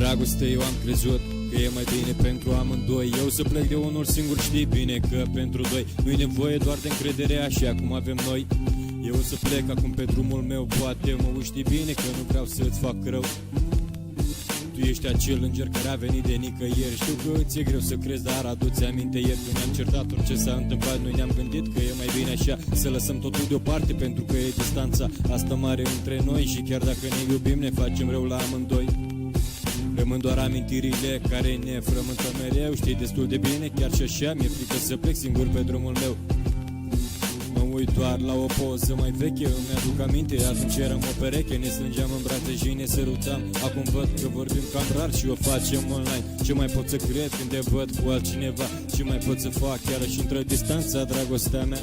dragoste eu am crezut că e mai bine pentru amândoi. Eu să plec de unul singur, știi bine că pentru doi nu-i nevoie doar de încredere așa cum avem noi. Eu o să plec acum pe drumul meu, poate mă știi bine că nu vreau să-ți fac rău. Tu ești acel înger care a venit de nicăieri. Știu că ți-e greu să crezi, dar adu-ți aminte ieri când ne-am certat orice s-a întâmplat. Noi ne-am gândit că e mai bine așa, să lăsăm totul deoparte, pentru că e distanța asta mare între noi. Și chiar dacă ne iubim, ne facem rău la amândoi. Rămân doar amintirile care ne frământă mereu. Știi destul de bine, chiar și așa mi-e frică să plec singur pe drumul meu. Mă uit doar la o poză mai veche, îmi aduc aminte, atunci eram o pereche. Ne strângeam în brațe și ne sărutam. Acum văd că vorbim cam rar și o facem online. Ce mai pot să cred când te văd cu altcineva? Ce mai pot să fac chiar și între distanța, dragostea mea?